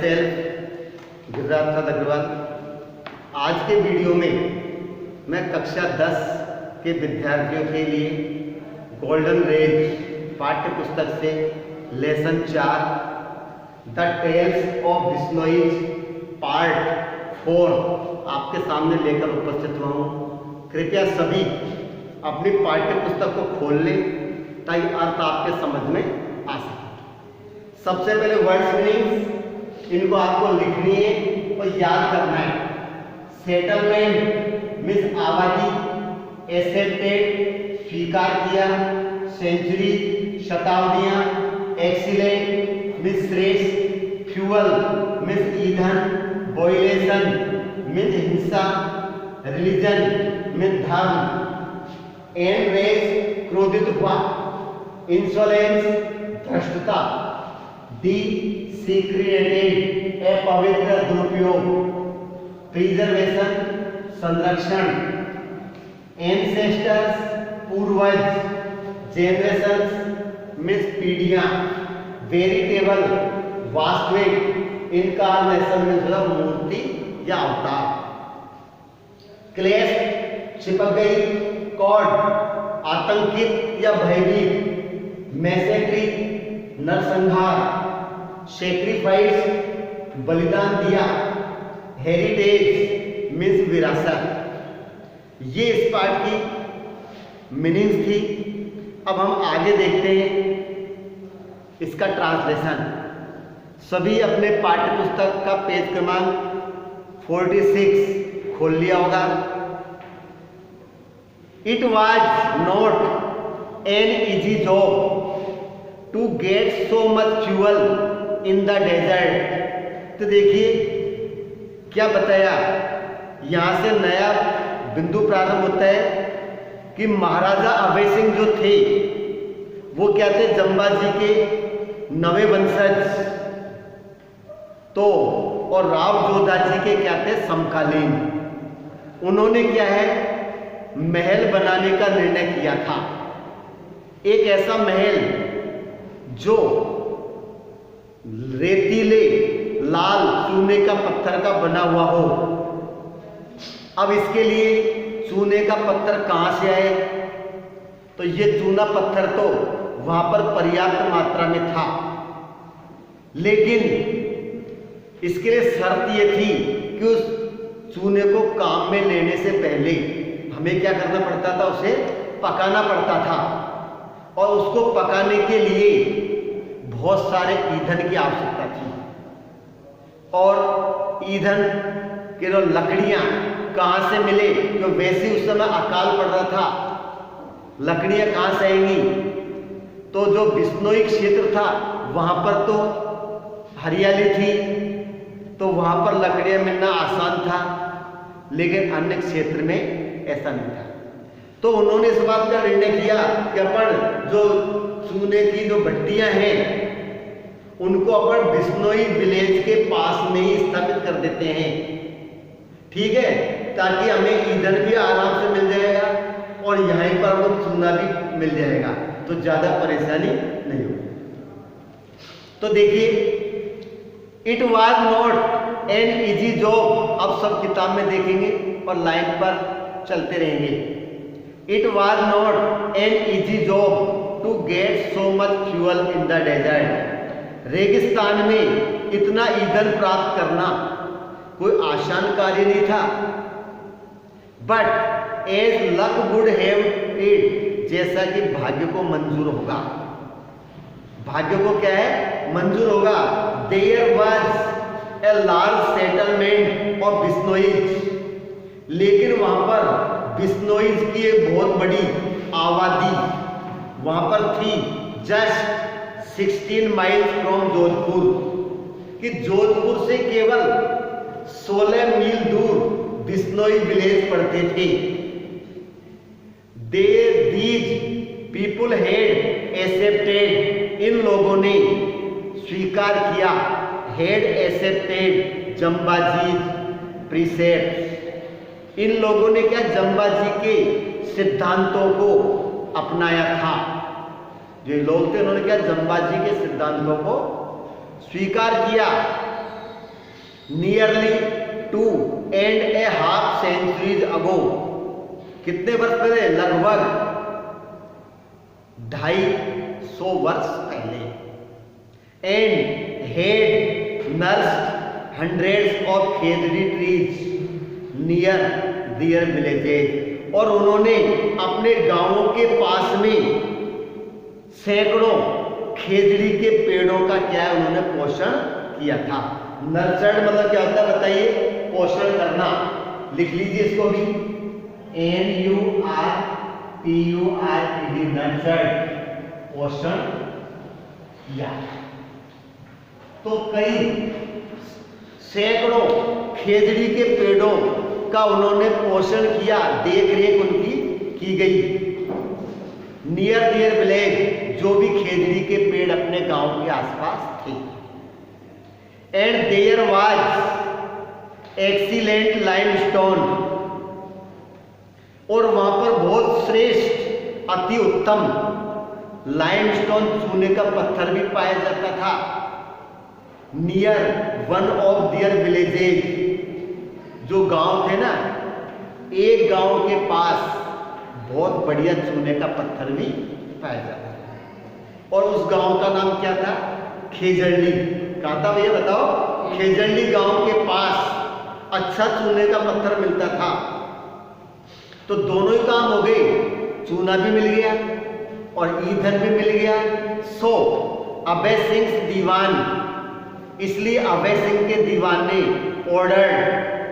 Self Giriraj प्रसाद अग्रवाल। आज के video में मैं कक्षा 10 के विद्यार्थियों के लिए गोल्डन रेज पाठ्य पुस्तक से lesson 4 the tales of Bishnoi part 4 आपके सामने लेकर उपस्थित हुआ हूँ। कृपया सभी अपनी पाठ्य पुस्तक को खोल लें ताकि अर्थ आपके समझ में आ सके। सबसे पहले वर्ड्स मीनिंग्स, इनको आपको लिखनी है और याद करना है। सेटलमेंट मीन्स आबादी, एक्सेप्टेड स्वीकार किया, सेंचुरी शताब्दियां, एक्सीलेंट मीन्स श्रेष्ठ, फ्यूअल मीन्स ईंधन, बॉयलेशन मीन्स हिंसा, रिलीजन मीन्स धर्म, एनरेज क्रोधित हुआ, इंसोलेंस धृष्टता, डिसीक्रेटेड अपवित्र दुरुपयोग, प्रिजर्वेशन संरक्षण, एंसेस्टर्स पूर्वज, जेनरेशंस मीन्स पीढ़ियां, वेरिटेबल वास्तविक, इनकारनेशन मीन्स मूर्ति या अवतार, क्लेश चिपक गई, कॉड आतंकित या भयभीत, मैसेक्री नरसंहार, सैक्रिफाइस बलिदान दिया, हेरिटेज मीन्स विरासत। ये इस पाठ की मीनिंग्स थी। अब हम आगे देखते हैं इसका ट्रांसलेशन। सभी अपने पाठ्य पुस्तक का पेज क्रमांक 46 खोल लिया होगा। It was not an easy job to get so much fuel in the desert. तो देखिए क्या बताया, यहां से नया बिंदु प्रारंभ होता है कि महाराजा अभय सिंह जो थे वो क्या थे, जंबाजी के नवे वंशज, तो और राव जोधा जी के क्या थे, समकालीन। उन्होंने क्या है, महल बनाने का निर्णय किया था। एक ऐसा महल जो रेतीले लाल चूने का पत्थर का बना हुआ हो। अब इसके लिए चूने का पत्थर कहां से आए, तो ये चूना पत्थर तो वहां पर पर्याप्त मात्रा में था, लेकिन इसके लिए शर्त ये थी कि उस चूने को काम में लेने से पहले हमें क्या करना पड़ता था, उसे पकाना पड़ता था। और उसको पकाने के लिए बहुत सारे ईंधन की आवश्यकता थी। और ईंधन के लकड़ियां कहां से मिले, तो वैसे उस समय अकाल पड़ रहा था, लकड़ियां कहां से आएंगी। तो जो बिश्नोई क्षेत्र था वहां पर तो हरियाली थी, तो वहां पर लकड़ियां मिलना आसान था, लेकिन अन्य क्षेत्र में ऐसा नहीं था। तो उन्होंने इस बात का निर्णय किया कि अपन जो चूने की जो भट्टियां हैं उनको अपन बिश्नोई विलेज के पास में ही स्थापित कर देते हैं, ठीक है, ताकि हमें ईंधन भी आराम से मिल जाएगा और यहीं पर हमको चूना भी मिल जाएगा, तो ज्यादा परेशानी नहीं होगी। तो देखिए, it was not an easy job. अब सब किताब में देखेंगे और लाइन पर चलते रहेंगे। It was not an easy job to get so much fuel in the desert. रेगिस्तान में इतना ईंधन प्राप्त करना कोई आसान कार्य नहीं था। But as luck would have it, जैसा कि भाग्य को मंजूर होगा, भाग्य को क्या है, मंजूर होगा। There was a large settlement of Bishnois, लेकिन वहां पर बिश्नोईज की एक बहुत बड़ी आबादी वहां पर थी। जस्ट 16 माइल्स फ्रॉम जोधपुर, कि जोधपुर से केवल 16 मील दूर बिश्नोई विलेज पड़ते थे। दीज पीपुल हैड एक्सेप्टेड, इन लोगों ने स्वीकार किया, हैड एक्सेप्टेड जंबाजी प्रीसेप्ट्स, इन लोगों ने क्या, जंबाजी के सिद्धांतों को अपनाया था। जो लोग थे उन्होंने क्या, जंबाजी के सिद्धांतों को स्वीकार किया। नियरली 2.5 centuries ago, कितने वर्ष पहले? लगभग 250 वर्ष पहले। And he nursed hundreds of khejri trees near their villages, और उन्होंने अपने गांवों के पास में सैकड़ों खेजड़ी के पेड़ों का क्या है, उन्होंने पोषण किया था। नर्चर्ड मतलब क्या होता है बताइए? पोषण करना। लिख लीजिए इसको भी, NURTURED, नर्चर्ड, पोषण किया। तो कई सैकड़ों खेजड़ी के पेड़ों का उन्होंने पोषण किया, देख रेख उनकी की गई। नियर देयर विलेज, जो भी खेजड़ी के पेड़ अपने गांव के आसपास थे। And there was excellent limestone, और वहां पर बहुत श्रेष्ठ अति उत्तम लाइमस्टोन, चूने का पत्थर भी पाया जाता था। Near one of their villages, जो गांव थे ना, एक गांव के पास बहुत बढ़िया चूने का पत्थर भी पाया जाता था। और उस गांव का नाम क्या था? खेजड़ली। कहा था भैया बताओ? खेजड़ली गांव के पास अच्छा चूने का पत्थर मिलता था। तो दोनों ही काम हो गए, चूना भी मिल गया और ईंधन भी मिल गया। सो अभय सिंह दीवान, इसलिए अभय सिंह के दीवान ने ऑर्डर,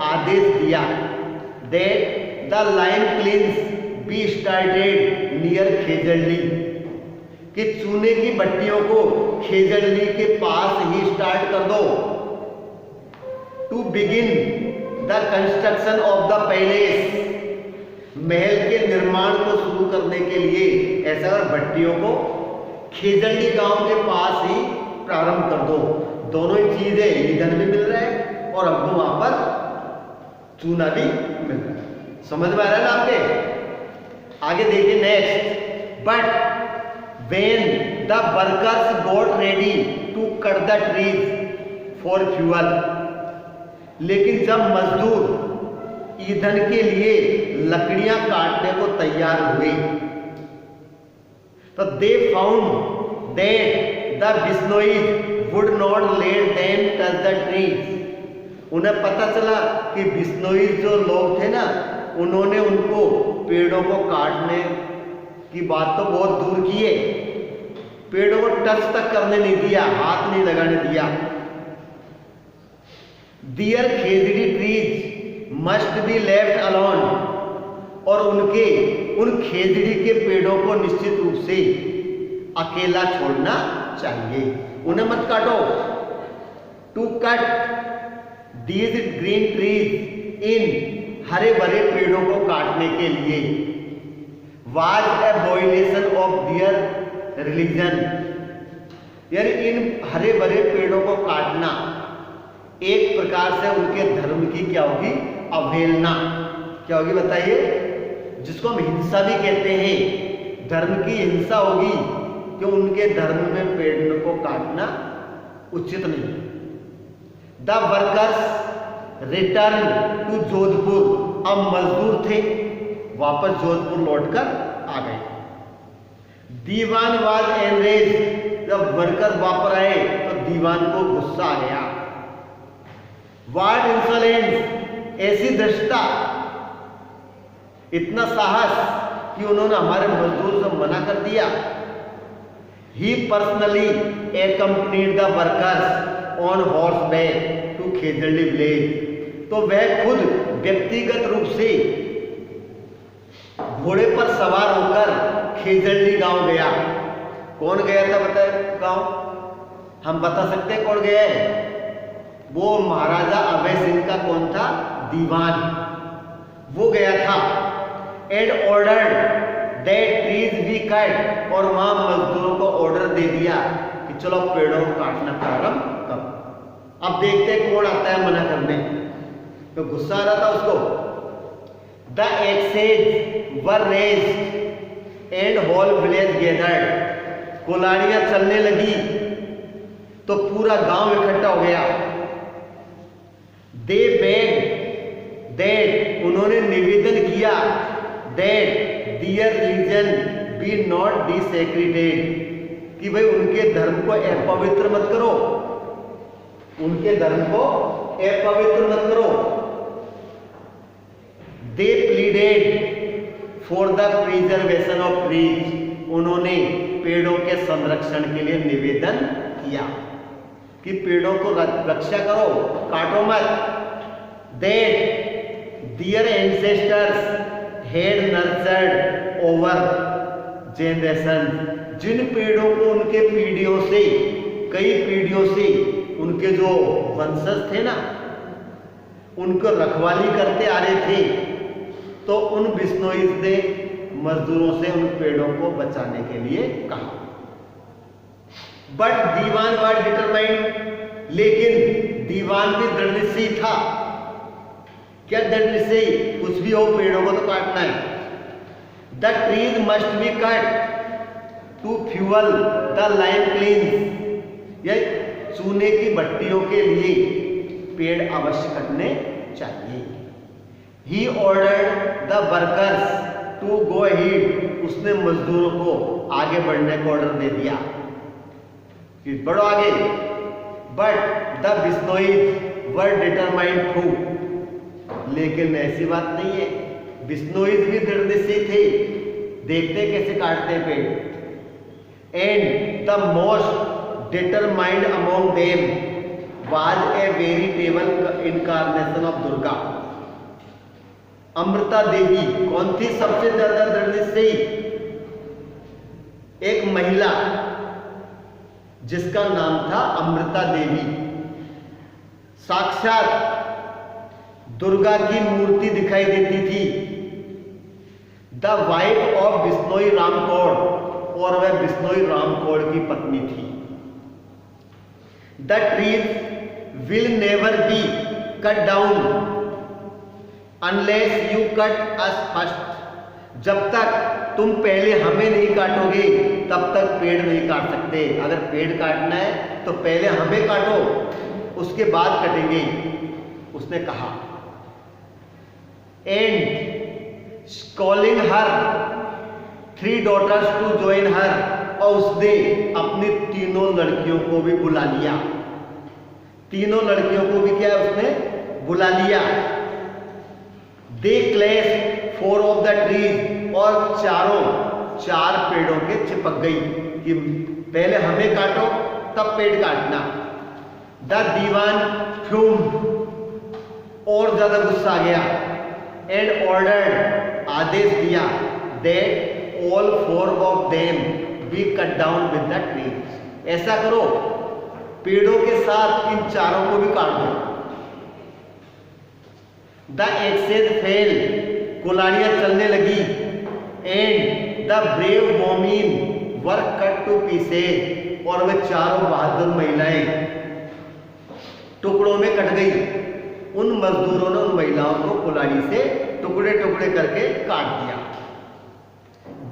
आदेश दिया, that the lime kilns be started near Khejarli, कि चूने की भट्टियों को खेजड़ली के पास ही स्टार्ट कर दो। To begin the construction of the palace, महल के निर्माण को शुरू करने के लिए ऐसा कर भट्टियों को खेजड़ली गांव के पास ही प्रारंभ कर दो। दोनों ही चीजें, ईंधन भी मिल रहा है और हमको वहां पर चूना भी मिल रहा है। समझ में आ रहा है ना आपके? आगे देखिए next. But when the workers got ready to cut the trees for fuel, लेकिन जब मजदूर ईंधन के लिए लकड़ियां काटने को तैयार हुए, तो they found that the Bisnois would not let them touch the trees. उन्हें पता चला कि बिश्नोई जो लोग थे ना, उन्होंने उनको पेड़ों को काटने की बात तो बहुत दूर की है, पेड़ों को टच तक करने नहीं दिया, हाथ नहीं लगाने दिया। Their khejri trees must be left alone, और उन खेजड़ी के पेड़ों को निश्चित रूप से अकेला छोड़ना चाहिए, उन्हें मत काटो। To cut these green trees, इन हरे भरे पेड़ों को काटने के लिए, was a violation of their religion, यानी इन हरे भरे पेड़ों को काटना एक प्रकार से उनके धर्म की क्या होगी? अवहेलना। क्या होगी बताइए? जिसको हम हिंसा भी कहते हैं, धर्म की हिंसा होगी कि उनके धर्म में पेड़ों को काटना उचित नहीं। The workers return to Jodhpur, अब मजदूर थे वापस जोधपुर लौटकर आ गए। दीवान वाज एनरेज, जब वर्कर वापस आए तो दीवान को गुस्सा आ गया। वाट इंसोलेंस, ऐसी धृष्टता, इतना साहस कि उन्होंने हमारे मजदूर से मना कर दिया। He personally accompanied the workers on horse back to Khejarli village, तो वह खुद व्यक्तिगत रूप से घोड़े पर सवार होकर खेजड़ली गांव गया। कौन गया था बताए गांव? हम बता सकते हैं कौन गया है? वो महाराजा अभय सिंह का कौन था? दीवान, वो गया था। And order that trees be cut, और वहां मजदूरों को ऑर्डर दे दिया कि चलो पेड़ों को काटना प्रारंभ करो। अब देखते हैं कौन आता है मना करने, तो गुस्सा आ रहा था उसको। The axes were raised and whole village gathered, कुल्हाड़ियां चलने लगी तो पूरा गांव इकट्ठा हो गया। दे बेग दैट, उन्होंने निवेदन किया, that their religion be not desecrated, कि भाई उनके धर्म को अपवित्र मत करो, उनके धर्म को अपवित्र मत करो। They pleaded for the preservation of trees, उन्होंने पेड़ों के संरक्षण के लिए निवेदन किया कि पेड़ों को रक्षा करो, काटो मत। That their ancestors had nurtured over generation, जिन पेड़ों को उनके पीढ़ियों से, कई पीढ़ियों से उनके जो वंशज थे ना, उनको रखवाली करते आ रहे थे, तो उन बिश्नोईज ने मजदूरों से उन पेड़ों को बचाने के लिए कहा। बट दीवान वर डिटरमाइंड, लेकिन दीवान भी दृढ़ निश्चयी था। क्या दृढ़ निश्चयी? कुछ भी हो, पेड़ों को तो काटना है। The trees must be cut to fuel the lime kilns, या चूने की भट्टियों के लिए पेड़ अवश्य कटने चाहिए। He ordered the workers to go ahead, उसने मजदूरों को आगे बढ़ने का ऑर्डर दे दिया कि बढ़ो आगे। But the Bishnois were determined to, लेकिन ऐसी बात नहीं है, बिश्नोईज भी दृढ़ निश्चयी थे, देखते कैसे काटते हैं पेड़। And the most determined among them was a veritable incarnation of Durga. Amrita Devi कौन थी सबसे ज्यादा दृढ़ निश्चयी? एक महिला जिसका नाम था अमृता देवी, साक्षात दुर्गा की मूर्ति दिखाई देती थी। द वाइफ ऑफ बिश्नोई रामकोड़, और वह बिश्नोई रामकोड़ की पत्नी थी। The trees will never be cut down unless you cut us first, जब तक तुम पहले हमें नहीं काटोगे तब तक पेड़ नहीं काट सकते। अगर पेड़ काटना है तो पहले हमें काटो, उसके बाद कटेंगे, उसने कहा। And calling her 3 daughters to join her, और उसने अपनी तीनों लड़कियों को भी बुला लिया। तीनों लड़कियों को भी क्या उसने बुला लिया। दे क्लैश 4 ऑफ द ट्रीज, और चारों 4 पेड़ों के चिपक गई कि पहले हमें काटो तब पेड़ काटना। द दीवान फ्यूम, और ज्यादा गुस्सा आ गया। एंड ऑर्डर्ड, आदेश दिया, that all 4 of them be cut down with the trees, ऐसा करो पेड़ों के साथ इन चारों को भी काट दो। द एक्सेस फेल, कुलाड़ियां चलने लगी। And the brave women were cut to pieces, और वे चारों बहादुर महिलाएं टुकड़ों में कट गई। उन मजदूरों ने उन महिलाओं को कुलाड़ी से टुकड़े टुकड़े करके काट दिया।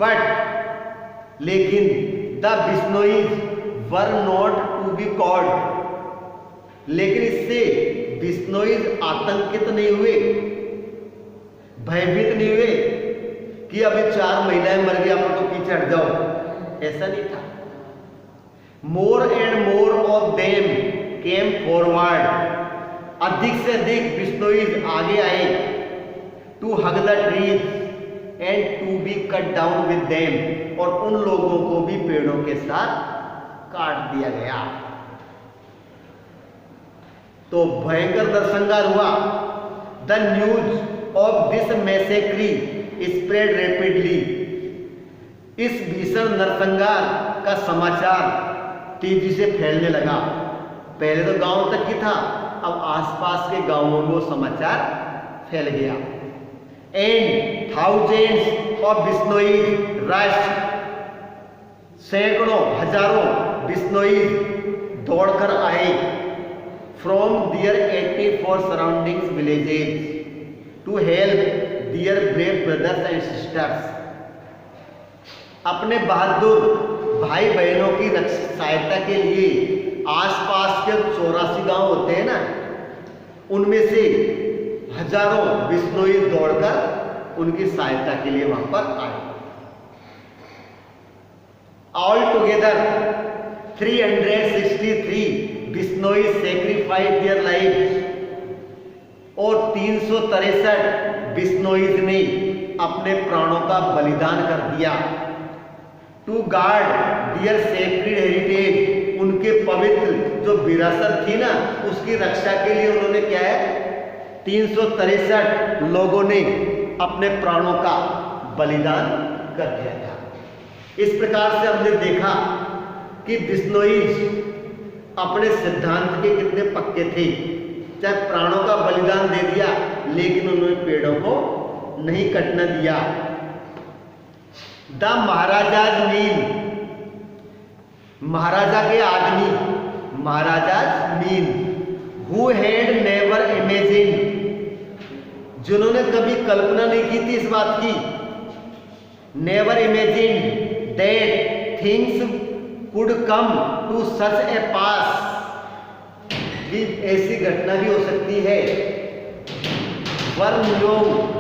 बट लेकिन the Bishnois were not to be cowed, लेकिन इससे बिश्नोईज आतंकित नहीं हुए, भयभीत नहीं हुए कि अभी 4 महिलाएं मर गई, आप तो पीछे हट जाओ, ऐसा नहीं था। More and more of them came forward, अधिक से अधिक बिश्नोईज आगे आए। To hug the trees and to be cut down with them, और उन लोगों को भी पेड़ों के साथ काट दिया गया। तो भयंकर नरसंहार हुआ। The news of this massacre spread rapidly, इस भीषण नरसंहार का समाचार तेजी से फैलने लगा। पहले तो गांव तक ही था, अब आसपास के गांवों में वो समाचार फैल गया। And thousands of Bishnois rush, सैकड़ों हजारों बिश्नोईज दौड़कर आए from their 84 surroundings villages to help their brave brothers and sisters, अपने बहादुर भाई बहनों की सहायता के लिए आसपास के 84 गांव होते हैं ना, उनमें से हजारों बिश्नोई दौड़कर उनकी सहायता के लिए वहां पर आए। All together 363 Bishnoi sacrifice their life और 363 बिश्नोईज ने अपने प्राणों का बलिदान कर दिया। To guard their sacred heritage, उनके पवित्र जो विरासत थी ना उसकी रक्षा के लिए उन्होंने क्या है 363 लोगों ने अपने प्राणों का बलिदान कर दिया था। इस प्रकार से हमने देखा कि बिश्नोईज अपने सिद्धांत के कितने पक्के थे। चाहे प्राणों का बलिदान दे दिया लेकिन उन्होंने पेड़ों को नहीं कटने दिया। द महाराजाज मीन, महाराजा के आदमी, Maharaja's men who had never imagine, जिन्होंने कभी कल्पना नहीं की थी इस बात की, never imagine that things could come to such a pass, कि ऐसी घटना भी हो सकती है। वर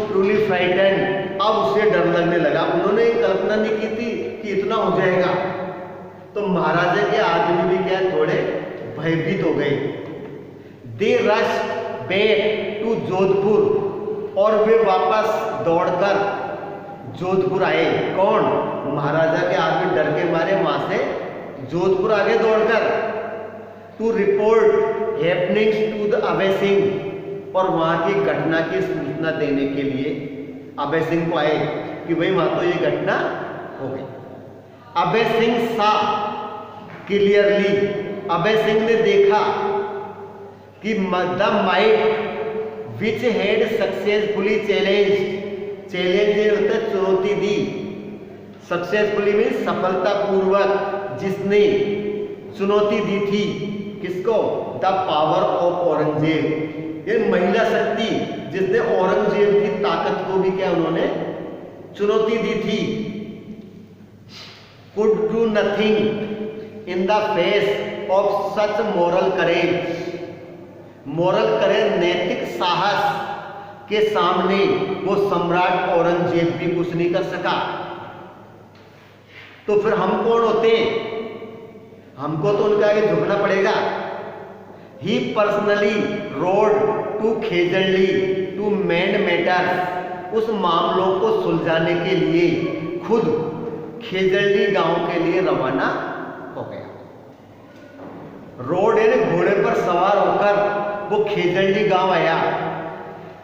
ट्रूली फ्राइटेंड, अब उसे डर लगने लगा। उन्होंने कल्पना नहीं की थी कि इतना हो जाएगा। तो महाराजा के आदमी भी क्या थोड़े भयभीत हो गए। दे रश बैक टू जोधपुर, और वे वापस दौड़कर जोधपुर आए। कौन? महाराजा के आदमी डर के मारे वहां से जोधपुर आगे दौड़कर to report happenings to the Abhay Singh, और वहां की घटना की सूचना देने के लिए अभय सिंह को आए कि भाई वहां तो ये घटना हो गई। अभय सिंह सा क्लियरली, अभय सिंह ने देखा कि the might which had successfully challenge होता है चुनौती दी, सक्सेसफुली में सफलतापूर्वक जिसने चुनौती दी थी किसको? द पावर ऑफ औरंगजेब, ये महिला शक्ति जिसने औरंगजेब की ताकत को भी क्या उन्होंने चुनौती दी थी। Could do nothing in the face of such moral courage, moral courage नैतिक साहस के सामने वो सम्राट औरंगजेब भी कुछ नहीं कर सका। तो फिर हम कौन होते? हमको तो उनका आगे झुकना पड़ेगा। He personally rode to Khejarli to mend matters, उस मामलों को सुलझाने के लिए खुद खेजड़ली गांव के लिए रवाना हो गया। रोड यानी घोड़े पर सवार होकर वो खेजड़ली गांव आया।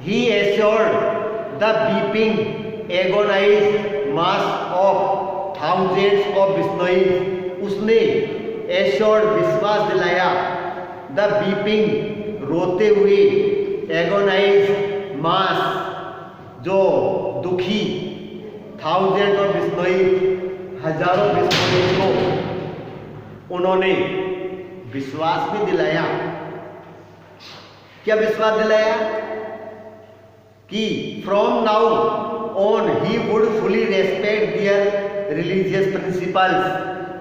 He assured the weeping agonized mass of thousands of Bishnois, उसने एश्योर्ड विश्वास दिलाया, द बीपिंग रोते हुए, एगोनाइज्ड मास जो दुखी, थाउजेंड ऑफ बिश्नोईज हजारों बिश्नोईज को उन्होंने विश्वास भी दिलाया। क्या विश्वास दिलाया? कि from now on he would fully respect their religious principles,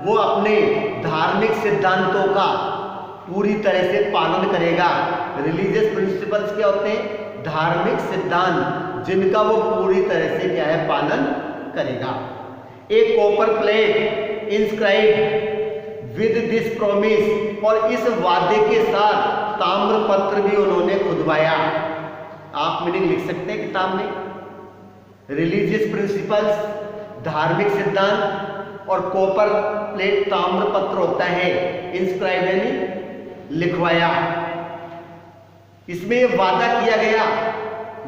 वो अपने धार्मिक सिद्धांतों का पूरी तरह से पालन करेगा। रिलीजियस प्रिंसिपल्स क्या होते हैं? धार्मिक सिद्धांत जिनका वो पूरी तरह से क्या है पालन करेगा। एक copper plate inscribe with this promise, और इस वादे के साथ ताम्र पत्र भी उन्होंने खुदवाया। आप मीनिंग लिख सकते हैं किताब में। रिलीजियस प्रिंसिपल्स धार्मिक सिद्धांत, और कॉपर प्लेट ताम्र पत्र होता है, इंस्क्राइब यानी लिखवाया। इसमें यह वादा किया गया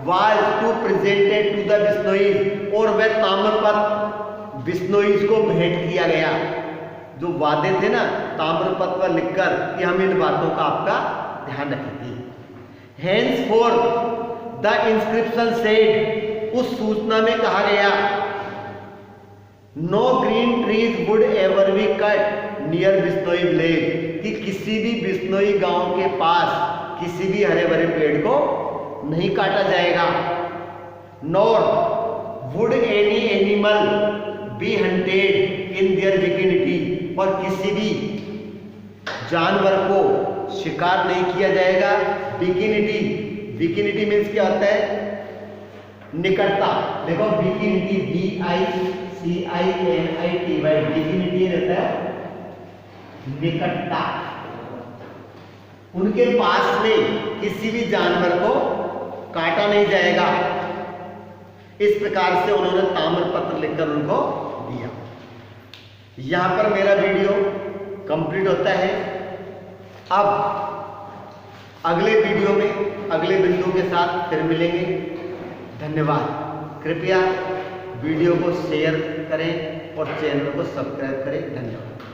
was to presented to the Bishnois, और वह ताम्र पत्र बिश्नोईज को भेंट किया गया। जो वादे थे ना ताम्र पत्र पर लिखकर कि हम इन बातों का आपका ध्यान रखेंगे। henceforth द इंस्क्रिप्शन सेड, उस सूचना में कहा गया no green trees would ever be cut near Bishnoi village, कि किसी भी बिश्नोई गांव के पास किसी भी हरे भरे पेड़ को नहीं काटा जाएगा। Nor would any animal be hunted in their vicinity, और किसी भी जानवर को शिकार नहीं किया जाएगा। विकिनिटी विकिनिटी मीन्स क्या होता है? निकटता। देखो विकिनिटी VICINITY, विकिनिटी रहता है निकटता। उनके पास में किसी भी जानवर को काटा नहीं जाएगा। इस प्रकार से उन्होंने ताम्रपत्र लिखकर उनको दिया। यहां पर मेरा वीडियो कंप्लीट होता है। अब अगले वीडियो में अगले बिंदु के साथ फिर मिलेंगे। धन्यवाद। कृपया वीडियो को शेयर करें और चैनल को सब्सक्राइब करें। धन्यवाद।